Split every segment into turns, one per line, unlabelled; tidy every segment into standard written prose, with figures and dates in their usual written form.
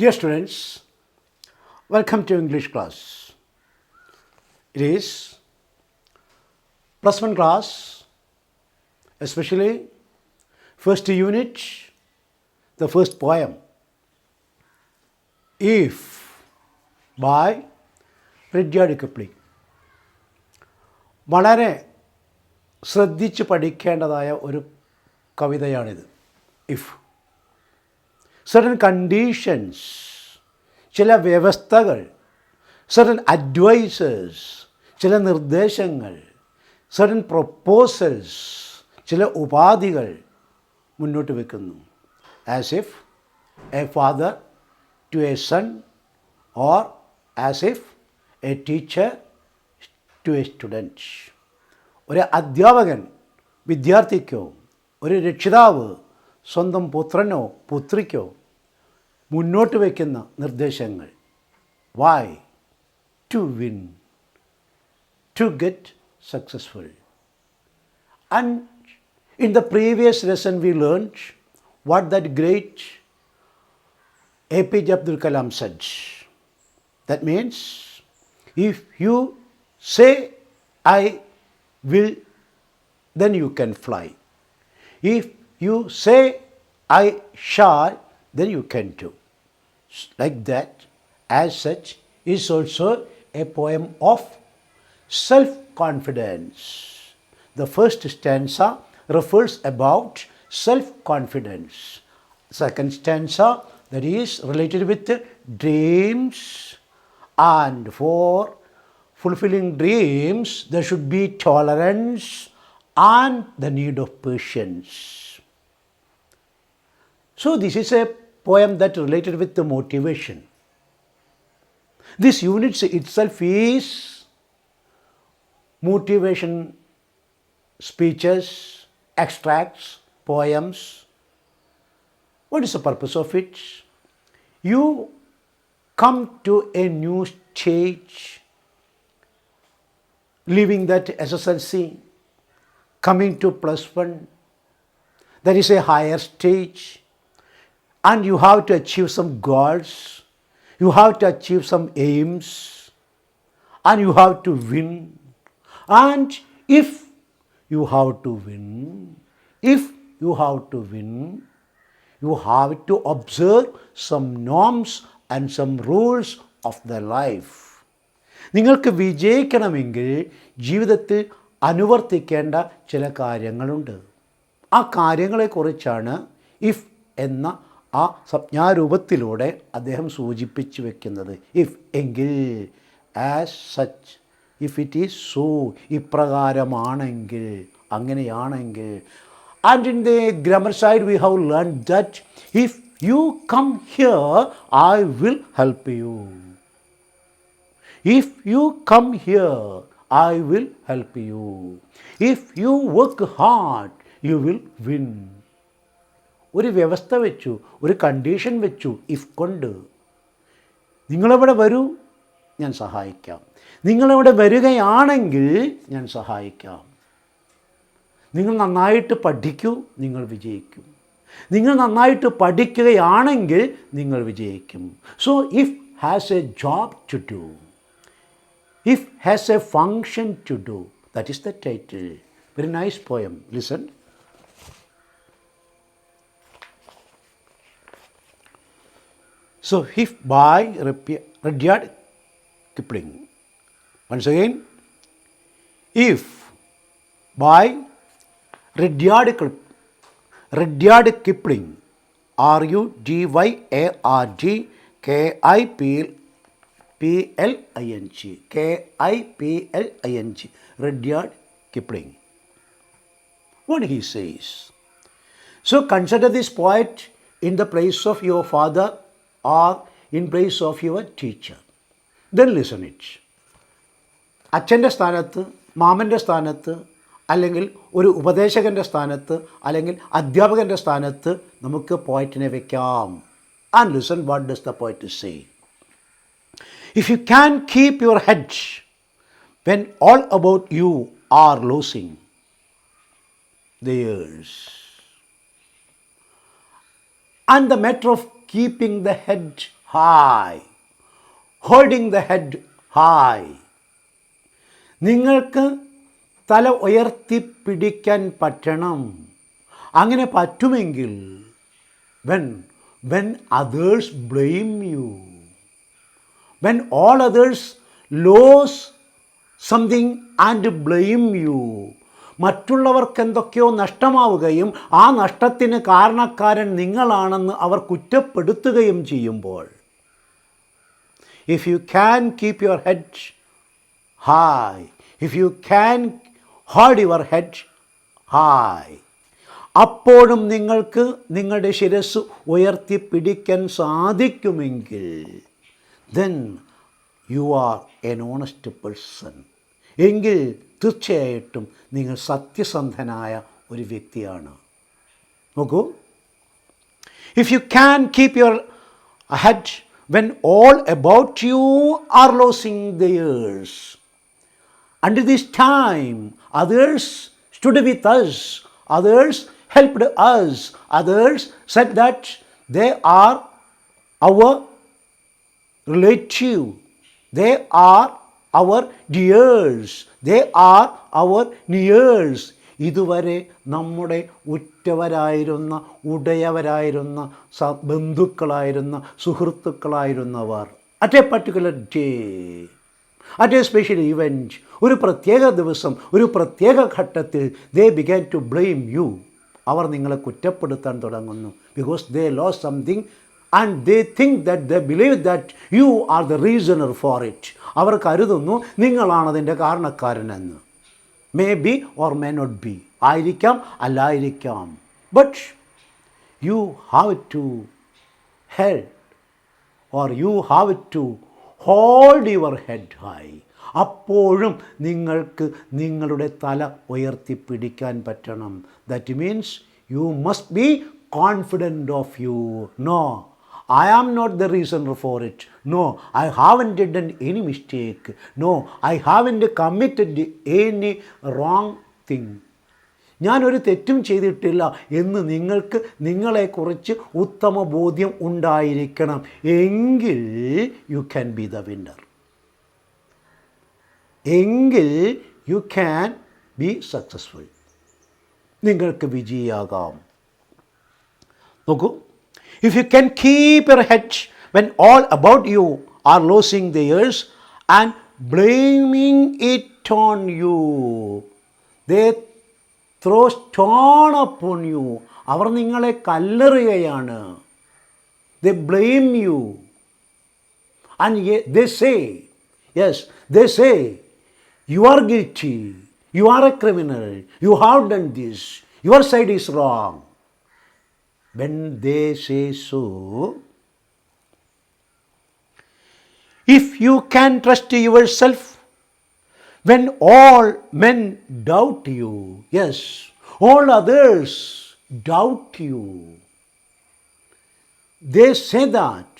Dear students, welcome to English class. It is plus one class, especially first unit, the first poem, If by Rudyard Kipling. വളരെ ശ്രദ്ധിച്ച് പഠിക്കേണ്ടതായ ഒരു കവിതയാണിത്. If certain conditions, ചില വ്യവസ്ഥകൾ, certain advices, ചില നിർദ്ദേശങ്ങൾ, certain proposals, ചില ഉപാധികൾ മുന്നോട്ട് വെക്കുന്നു. As if a father to a son or as if a teacher to a student. ഒരു അധ്യാപകൻ വിദ്യാർത്ഥിക്കോ ഒരു രക്ഷിതാവ് സ്വന്തം പുത്രനോ പുത്രിക്കോ മുന്നോട്ട് വയ്ക്കുന്ന നിർദ്ദേശങ്ങൾ. Why? To win, to get successful. And in the previous lesson we learned what that great APJ Abdul Kalam said. That means if you say I will, then you can fly. If you say I shall, then you can do. Like that, as such, is also a poem of self-confidence. The first stanza refers about self-confidence. Second stanza, that is related with dreams, and for fulfilling dreams, there should be tolerance and the need of patience. So this is a poem that related with the motivation. This unit itself is motivation speeches, extracts, poems. What is the purpose of it? You come to a new stage, leaving that SSLC, coming to plus one. There is a higher stage, and you have to achieve some goals, you have to achieve some aims, and you have to win. And if you have to win, you have to observe some norms and some rules of the life. നിങ്ങൾക്ക് വിജയിക്കണമെങ്കിൽ ജീവിതത്തിൽ അനുവർത്തിക്കേണ്ട ചില കാര്യങ്ങളുണ്ട്. ആ കാര്യങ്ങളെക്കുറിച്ചാണ് if എന്ന ആ സംജ്ഞാരൂപത്തിലൂടെ അദ്ദേഹം സൂചിപ്പിച്ചു വെക്കുന്നത്. ഇഫ് എങ്കിൽ, as such, if it is so, ഇപ്രകാരമാണെങ്കിൽ, അങ്ങനെയാണെങ്കിൽ. And in the grammar side we have learn that if you come here I will help you. If you come here, I will help you. If you work hard, you will win. ഒരു വ്യവസ്ഥ വെച്ചു, ഒരു condition വെച്ചു if കൊണ്ട്. നിങ്ങളവിടെ വരൂ, ഞാൻ സഹായിക്കാം. നിങ്ങളവിടെ വരികയാണെങ്കിൽ ഞാൻ സഹായിക്കാം. നിങ്ങൾ നന്നായിട്ട് പഠിക്കൂ, നിങ്ങൾ വിജയിക്കും. നിങ്ങൾ നന്നായിട്ട് പഠിക്കുകയാണെങ്കിൽ നിങ്ങൾ വിജയിക്കും. So if has a job to do. If has a function to do. That is the title. Very nice poem. Listen. So, if by Rudyard Kipling. Once again. If by Rudyard Kipling. Kipling. Rudyard Kipling. What he says. So consider this poet in the place of your father or in place of your teacher. Then listen it. അച്ഛൻ്റെ സ്ഥാനത്ത്, മാമൻ്റെ സ്ഥാനത്ത്, അല്ലെങ്കിൽ ഒരു ഉപദേശകൻ്റെ സ്ഥാനത്ത്, അല്ലെങ്കിൽ അധ്യാപകൻ്റെ സ്ഥാനത്ത് നമുക്ക് പോയറ്റിനെ വയ്ക്കാം. And listen what does the poet say. If you can keep your head when all about you are losing theirs, and the matter of keeping the head high. Holding the head high. നിങ്ങൾക്ക് തല ഉയർത്തിപ്പിടിക്കാൻ പറ്റണം. അങ്ങനെ പറ്റുമെങ്കിൽ when others blame you, when all others lose something and blame you, മറ്റുള്ളവർക്ക് എന്തൊക്കെയോ നഷ്ടമാവുകയും ആ നഷ്ടത്തിന് കാരണക്കാരൻ നിങ്ങളാണെന്ന് അവർ കുറ്റപ്പെടുത്തുകയും ചെയ്യുമ്പോൾ, if you can keep your head high, if you can hold your head high, അപ്പോഴും നിങ്ങൾക്ക് നിങ്ങളുടെ ശിരസ്സ് ഉയർത്തിപ്പിടിക്കാൻ സാധിക്കുമെങ്കിൽ, then you are an honest person. എങ്കിൽ തീർച്ചയായിട്ടും നിങ്ങൾ സത്യസന്ധനായ ഒരു വ്യക്തിയാണ്. നോക്കൂ, if you can keep your head when all about you are losing theirs. Until this time, others stood with us, others helped us, others said that they are our relative, they are our dears, they are our nears. ഇതുവരെ നമ്മുടെ ഉറ്റവരായിരുന്ന, ഉടയവരായിരുന്ന, ബന്ധുക്കളായിരുന്ന, സുഹൃത്തുക്കളായിരുന്നവർ at a particular day, at a special event, ഒരു പ്രത്യേക ദിവസം, ഒരു പ്രത്യേക ഘട്ടത്തിൽ they began to blame you. അവർ നിങ്ങളെ കുറ്റപ്പെടുത്താൻ തുടങ്ങുന്നു. because they lost something and they think that they believe that you are the reasoner for it. അവർ കരുതുന്നു നിങ്ങളാണതിൻ്റെ കാരണക്കാരനെന്ന്. may be or may not be, ആയിരിക്കാം അല്ലായിരിക്കാം. but you have to help or you have to hold your head high. അപ്പോഴും നിങ്ങൾക്ക് നിങ്ങളുടെ തല ഉയർത്തിപ്പിടിക്കാൻ പറ്റണം. That means you must be confident of you. No, I am not the reason for it. No, I haven't done any mistake. No, I haven't committed any wrong thing. ഞാനൊരു തെറ്റും ചെയ്തിട്ടില്ല എന്ന് നിങ്ങൾക്ക് നിങ്ങളെക്കുറിച്ച് ഉത്തമ ബോധ്യം ഉണ്ടായിരിക്കണം. എങ്കിൽ U can B the winner. എങ്കിൽ യു ക്യാൻ ബി സക്സസ്ഫുൾ. നിങ്ങൾക്ക് വിജയിയാകാം. നോക്കൂ, if you can keep your head when all about you are losing theirs and blaming it on you, they throw stone upon you. അവർ നിങ്ങളെ കല്ലെറിയുകയാണ്. they blame you and they say, yes, they say you are guilty, you are a criminal, you have done this, your side is wrong. When they say so, if you can trust yourself when all men doubt you, yes, all others doubt you, they say that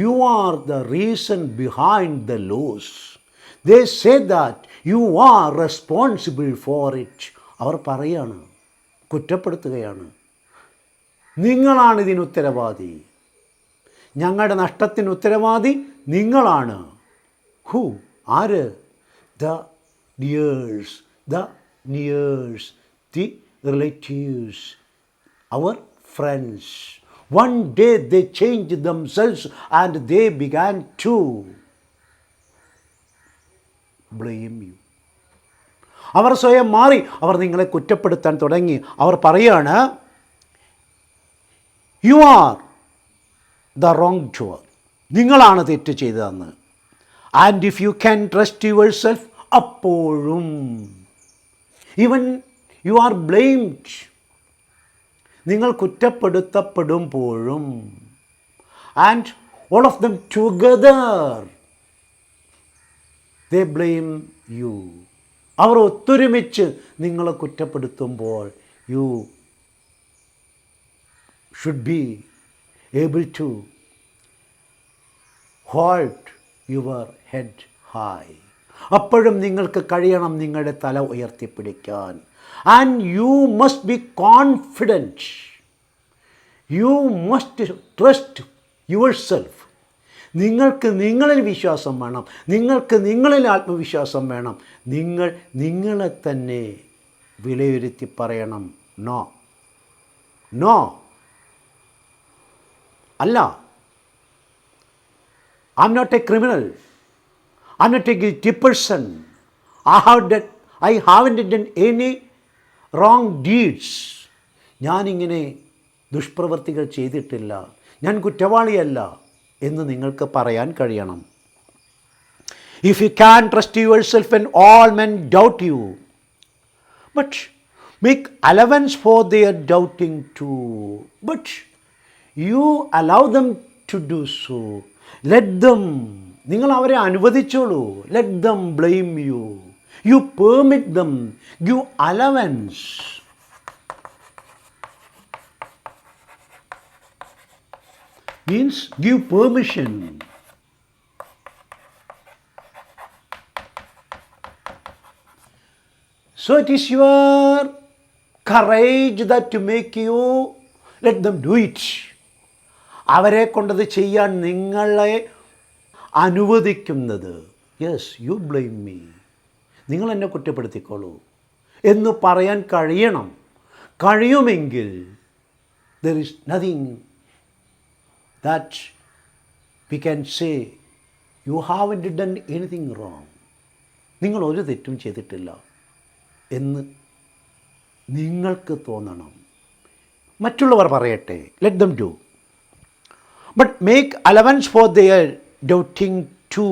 you are the reason behind the loss, they say that you are responsible for it. അവർ പറയാണ്, കുറ്റപ്പെടുത്തുകയാണ്, നിങ്ങളാണ് ഇതിന് ഉത്തരവാദി, ഞങ്ങളുടെ നഷ്ടത്തിന് ഉത്തരവാദി നിങ്ങളാണ്. Who? ആര്? The dears, the nears, the relatives, അവർ friends. One day they changed themselves and they began to blame you. അവർ സ്വയം മാറി, അവർ നിങ്ങളെ കുറ്റപ്പെടുത്താൻ തുടങ്ങി. അവർ പറയാണ്, you are the wrong doer, നിങ്ങളാണ് തെറ്റ് ചെയ്തതെന്ന്. And if you can trust yourself, അപ്പോഴും ഈവൻ യു ആർ ബ്ലെയിംഡ്, നിങ്ങൾ കുറ്റപ്പെടുത്തപ്പെടുമ്പോഴും, and all of them together they blame you, അവർ ഒത്തൊരുമിച്ച് നിങ്ങളെ കുറ്റപ്പെടുത്തുമ്പോൾ, you should be able to hold your head high. അപ്പോഴും നിങ്ങൾക്ക് കഴിയണം നിങ്ങളുടെ തല ഉയർത്തിപ്പിടിക്കാൻ. And you must be confident, you must trust yourself. നിങ്ങൾക്ക് നിങ്ങളിൽ വിശ്വാസം വേണം, നിങ്ങൾക്ക് നിങ്ങളിൽ ആത്മവിശ്വാസം വേണം. നിങ്ങൾ നിങ്ങളെ തന്നെ വിലയിരുത്തി പറയണം, നോ, നോ, അല്ല, I'm not a criminal, I'm not a guilty person, I haven't done any wrong deeds. ഞാനിങ്ങനെ ദുഷ്പ്രവൃത്തികൾ ചെയ്തിട്ടില്ല, ഞാൻ കുറ്റവാളിയല്ല എന്ന് നിങ്ങൾക്ക് പറയാൻ കഴിയണം. If you can trust yourself when all men doubt you, but make allowance for their doubting too, but you allow them to do so, let them, നിങ്ങൾ അവരെ അനുവദിച്ചോളൂ, let them blame you, you permit dum, give allowance. Means give permission. So it is your courage that to make you let them do it. അവരെ കൊണ്ടത് ചെയ്യാൻ നിങ്ങളെ അനുവദിക്കുന്നത്, yes you blame me, നിങ്ങൾ എന്നെ കുറ്റപ്പെടുത്തിക്കോളൂ എന്ന് പറയാൻ കഴിയണം. കഴിയുമെങ്കിൽ there is nothing that we can say you haven't done anything wrong. നിങ്ങൾ ഒരു തെറ്റും ചെയ്തിട്ടില്ല എന്ന് നിങ്ങൾക്ക് തോന്നണം. മറ്റുള്ളവർ പറയട്ടെ, let them do, but make allowance for their doubting too.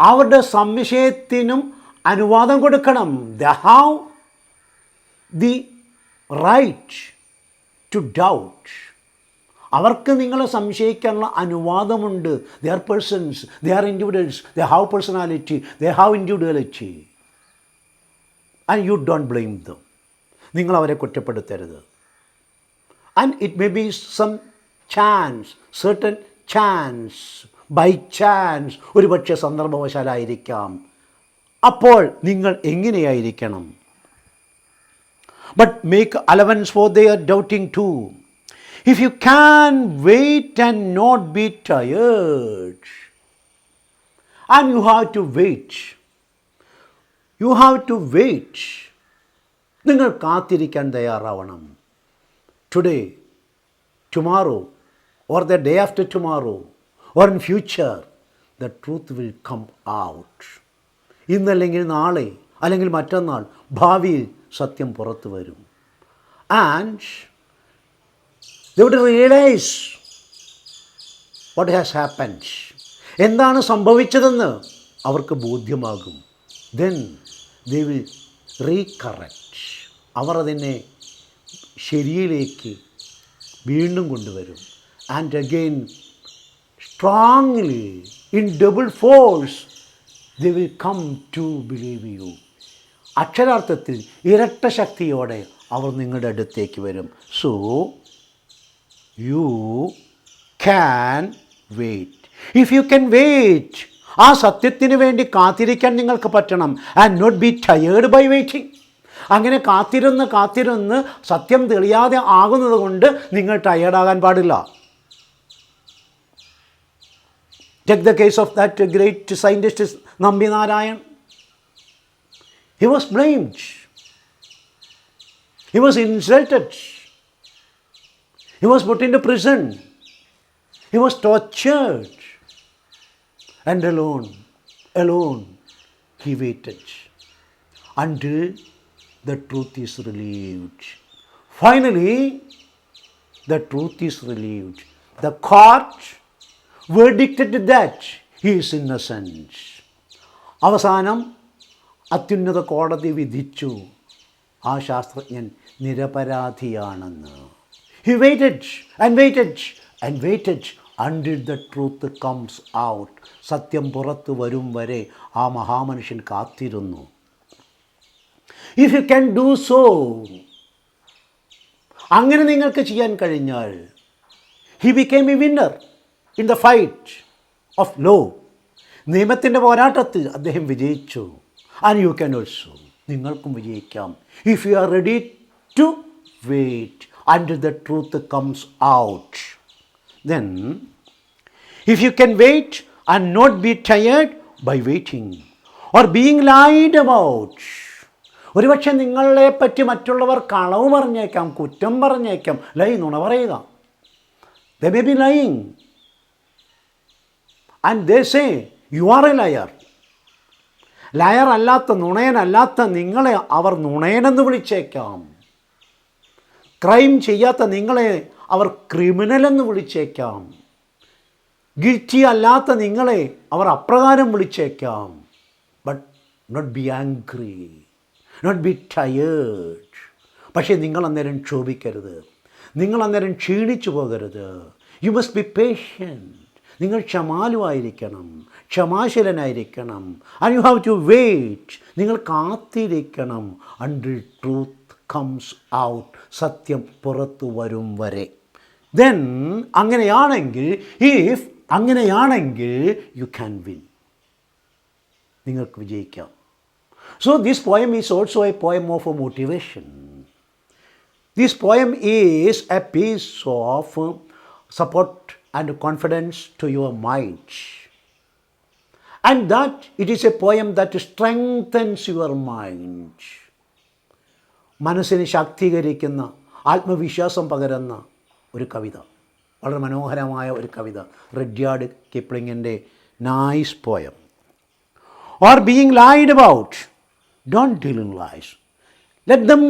അവരുടെ സംശയത്തിനും അനുവാദം കൊടുക്കണം. They have the right to doubt. അവർക്ക് നിങ്ങളെ സംശയിക്കാനുള്ള അനുവാദമുണ്ട്. They are persons, they are individuals, they have personality, they have individuality, and you don't blame them. നിങ്ങൾ അവരെ കുറ്റപ്പെടുത്തരുത്. And it may be some chance, certain chance, by chance, ഒരുപക്ഷെ സന്ദർഭവശാലായിരിക്കാം. അപ്പോൾ നിങ്ങൾ എങ്ങനെയായിരിക്കണം? But make allowance for their doubting to. If you can wait and not be tired, and you have to wait, you have to wait. നിങ്ങൾ കാത്തിരിക്കാൻ തയ്യാറാവണം. Today, tomorrow, or the day after tomorrow, or in future, the truth will come out. ഇന്നല്ലെങ്കിൽ നാളെ, അല്ലെങ്കിൽ മറ്റന്നാൾ, ഭാവിയിൽ സത്യം പുറത്തു വരും. And they would realize what has happened. എന്താണ് സംഭവിച്ചതെന്ന് അവർക്ക് ബോധ്യമാകും. Then they will recorrect. അവർ അതിനെ ശരിയിലേക്ക് വീണ്ടും കൊണ്ടുവരും. And again strongly, in double force, they will come to believe you. അക്ഷരാർത്ഥത്തിൽ ഇരട്ട ശക്തിയോടെ അവർ നിങ്ങളുടെ അടുത്തേക്ക് വരും. So you can wait. If you can wait, ആ സത്യത്തിന് വേണ്ടി കാത്തിരിക്കാൻ നിങ്ങൾക്ക് പറ്റണം. And not be tired by waiting. അങ്ങനെ കാത്തിരുന്ന് സത്യം തെളിയാതെ ആകുന്നത് കൊണ്ട് നിങ്ങൾ ടയേർഡാകാൻ പാടില്ല. Take the case of that great scientist Nambi Narayan. He was blamed. He was insulted. He was put into prison. He was tortured. And alone, he waited until the truth is relieved. Finally, the truth is relieved. The court verdicted that he is innocent. അവസാനം അത്യുന്നത കോടതി വിധിച്ചു ആ ശാസ്ത്രജ്ഞൻ നിരപരാധിയാണെന്ന്. He waited and waited and waited until the truth comes out. സത്യം പുറത്തു വരും വരെ ആ മഹാമനുഷ്യൻ കാത്തിരുന്നു. If you can do so, അങ്ങനെ നിങ്ങൾക്ക് ചെയ്യാൻ കഴിഞ്ഞാൽ, he became a winner in the fight of law. നിയമത്തിൻ്റെ പോരാട്ടത്തിൽ അദ്ദേഹം വിജയിച്ചു. And you can also, നിങ്ങൾക്കും വിജയിക്കാം. If you are ready to wait until the truth comes out, then if you can wait and not be tired by waiting or being lied about. ഒരുപക്ഷെ നിങ്ങളെ പറ്റി മറ്റുള്ളവർ കളവ് പറഞ്ഞേക്കാം, കുറ്റം പറഞ്ഞേക്കാം, നുണ പറയുക. They may be lying and they say you are a liar. Liar അല്ലാത്ത, നുണയനല്ലാത്ത നിങ്ങളെ അവർ നുണയനെന്ന് വിളിച്ചേക്കാം. ക്രൈം ചെയ്യാത്ത നിങ്ങളെ അവർ ക്രിമിനലെന്ന് വിളിച്ചേക്കാം. ഗിൽറ്റി അല്ലാത്ത നിങ്ങളെ അവർ അപ്രകാരം വിളിച്ചേക്കാം. But not be angry, not be tired. പക്ഷേ നിങ്ങൾ അന്നേരം ക്ഷോഭിക്കരുത്, നിങ്ങൾ അന്നേരം ക്ഷീണിച്ചു പോകരുത്. You must be patient. നിങ്ങൾ ക്ഷമാലുവായിരിക്കണം, ക്ഷമാശീലനായിരിക്കണം. And you have to wait. നിങ്ങൾ കാത്തിരിക്കണം അണ്ടിൽ ട്രൂത്ത് കംസ് ഔട്ട്. സത്യം പുറത്തു വരും വരെ. ദെൻ അങ്ങനെയാണെങ്കിൽ, അങ്ങനെയാണെങ്കിൽ യു ക്യാൻ വിൻ. നിങ്ങൾക്ക് വിജയിക്കാം. So this poem is also a poem of motivation. This poem is a piece of support and confidence to your mind, and that it is a poem that strengthens your mind. മനസ്സിനെ ശാക്തീകരിക്കുന്ന, ആത്മവിശ്വാസം പകരുന്ന ഒരു കവിത, വളരെ മനോഹരമായ ഒരു കവിത, Rudyard കിപ്ലിങ്ങിൻ്റെ nice poem. Or being lied about, don't deal in lies. Let them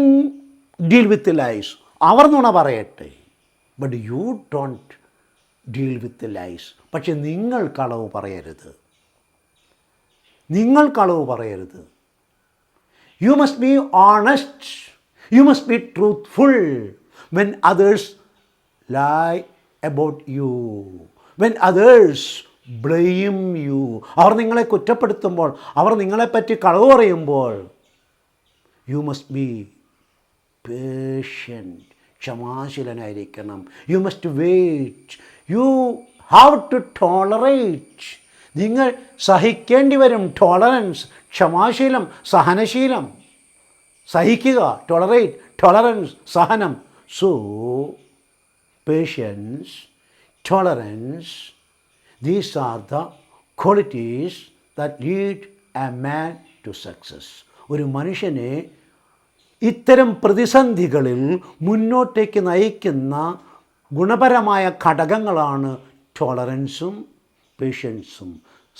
deal with the lies. അവർ നുണ പറയട്ടെ, but you don't deal with lies. പക്ഷെ നിങ്ങൾ കളവ് പറയരുത്, നിങ്ങൾ കളവ് പറയരുത്. You must be honest, you must be truthful when others lie about you, when others blame you. അവർ നിങ്ങളെ കുറ്റപ്പെടുത്തുമ്പോൾ, അവർ നിങ്ങളെപ്പറ്റി കളവ് പറയുമ്പോൾ, യു മസ്റ്റ് ബി പേഷ്യൻറ്റ്, ക്ഷമാശീലനായിരിക്കണം. You must wait, you have to tolerate. നിങ്ങൾ സഹിക്കേണ്ടി വരും. ടോളറൻസ്, ക്ഷമാശീലം, സഹനശീലം, സഹിക്കുക. ടോളറേറ്റ്, ടോളറൻസ്, സഹനം. So patience, tolerance, these are the qualities that lead a man to success. ഒരു മനുഷ്യനെ ഇത്തരം പ്രതിസന്ധികളിൽ മുന്നോട്ടേക്ക് നയിക്കുന്ന ഗുണപരമായ ഘടകങ്ങളാണ് ടോളറൻസും പേഷ്യൻസും,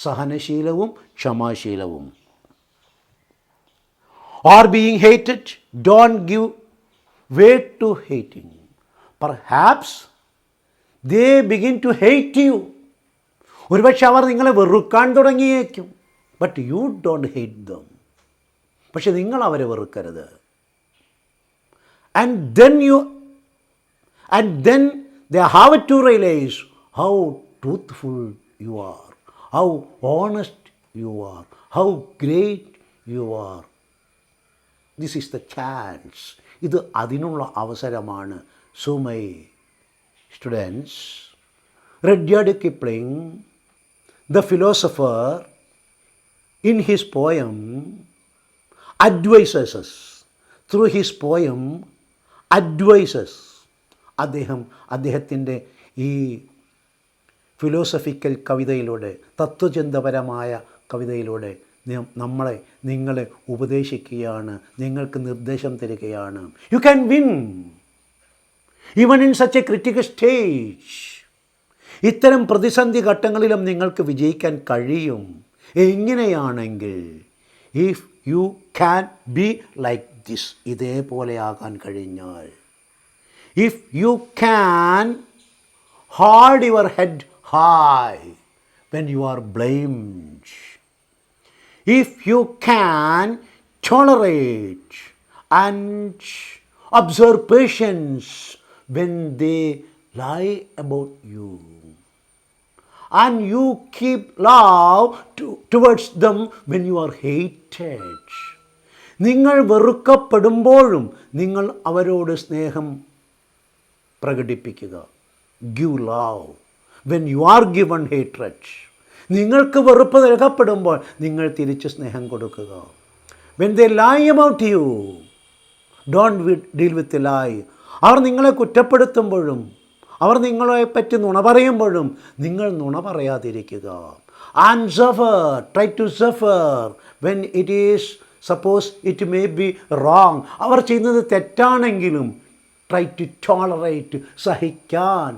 സഹനശീലവും ക്ഷമാശീലവും. Or being hated, don't give way to hating. Perhaps they begin to hate you. ഒരുപക്ഷെ അവർ നിങ്ങളെ വെറുക്കാൻ തുടങ്ങിയേക്കും. But you don't hate them. പക്ഷെ നിങ്ങൾ അവരെ വെറുക്കരുത്. And then they have to realize how truthful you are, how honest you are, how great you are. This is the chance. ഇത് അതിനുള്ള അവസരമാണ്. So my students, Rudyard Kipling, the philosopher, in his poem advises us. Through his poem advises. അദ്ദേഹത്തിൻ്റെ ഈ philosophical കവിതയിലൂടെ, തത്വചിന്തപരമായ കവിതയിലൂടെ നിങ്ങളെ ഉപദേശിക്കുകയാണ്, നിങ്ങൾക്ക് നിർദ്ദേശം തരികയാണ്. You can win even in such a critical stage. ഇത്തരം പ്രതിസന്ധി ഘട്ടങ്ങളിലും നിങ്ങൾക്ക് വിജയിക്കാൻ കഴിയും. എങ്ങനെയാണെങ്കിൽ, if you can be like this, ഇതേപോലെയാകാൻ കഴിഞ്ഞാൽ. If you can hold your head high when you are blamed, if you can tolerate and observe patience when they lie about you, and you keep love towards them when you are hated. നിങ്ങൾ വെറുക്കപ്പെടുമ്പോഴും നിങ്ങൾ അവരോട് സ്നേഹം പ്രകടിപ്പിക്കുക. Give love when you are given hatred. നിങ്ങൾക്ക് വെറുപ്പ് നൽകപ്പെടുമ്പോൾ നിങ്ങൾ തിരിച്ച് സ്നേഹം കൊടുക്കുക. When they lie about you, don't deal with lie. അവർ നിങ്ങളെ കുറ്റപ്പെടുത്തുമ്പോഴും, അവർ നിങ്ങളെപ്പറ്റി നുണ പറയുമ്പോഴും നിങ്ങൾ നുണ പറയാതിരിക്കുക. and suffer, try to suffer when it is suppose it may be wrong. അവർ ചെയ്യുന്നത് തെറ്റാണെങ്കിലും try to tolerate, സഹിക്കാൻ,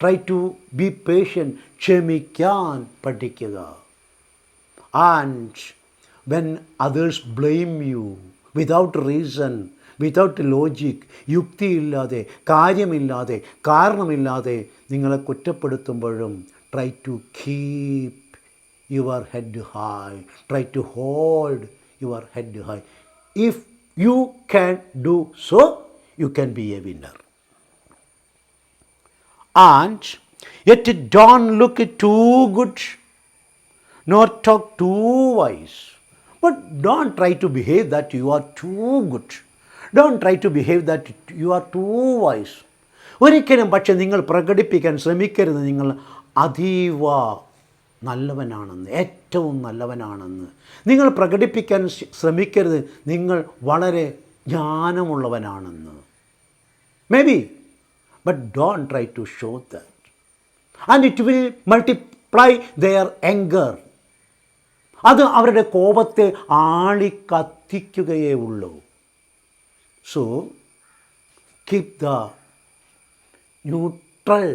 try to be patient, ക്ഷമിക്കാൻ പഠിക്കുക. And when others blame you without reason, without logic, യുക്തിയില്ലാതെ, കാര്യമില്ലാതെ, കാരണമില്ലാതെ നിങ്ങളെ കുറ്റപ്പെടുത്തുമ്പോഴും try to keep your head high, try to hold your head high. If you can do so, you can be a winner. And yet don't look too good, nor talk too wise. But don't try to behave that you are too good. Don't try to behave that you are too wise. ഒരിക്കലും പക്ഷെ നിങ്ങൾ പ്രകടിപ്പിക്കാൻ ശ്രമിക്കരുത് നിങ്ങൾ അതീവ നല്ലവനാണെന്ന്, ഏറ്റവും നല്ലവനാണെന്ന്. നിങ്ങൾ പ്രകടിപ്പിക്കാൻ ശ്രമിക്കരുത് നിങ്ങൾ വളരെ ജ്ഞാനമുള്ളവനാണെന്ന്. Maybe, but don't try to show that. And it will multiply their anger. അത് അവരുടെ കോപത്തെ ആളിക്കത്തിക്കുകയേ ഉള്ളൂ. So keep the neutral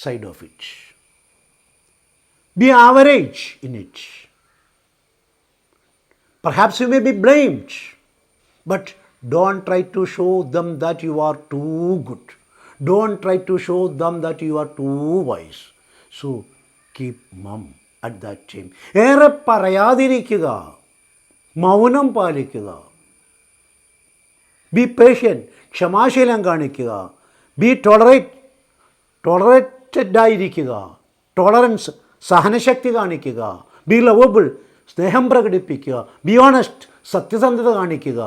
side of it. Be average in it. Perhaps you may be blamed, but don't try to show them that you are too good. Don't try to show them that you are too wise. So keep mum at that time. ഏറെ പറയാതിരിക്കുക, മൗനം പാലിക്കുക. Be patient, ക്ഷമാശീലം കാണിക്കുക. Be tolerated ആയിരിക്കുക. Tolerance, സഹനശക്തി കാണിക്കുക. B lovable, സ്നേഹം പ്രകടിപ്പിക്കുക. Be honest, സത്യസന്ധത കാണിക്കുക.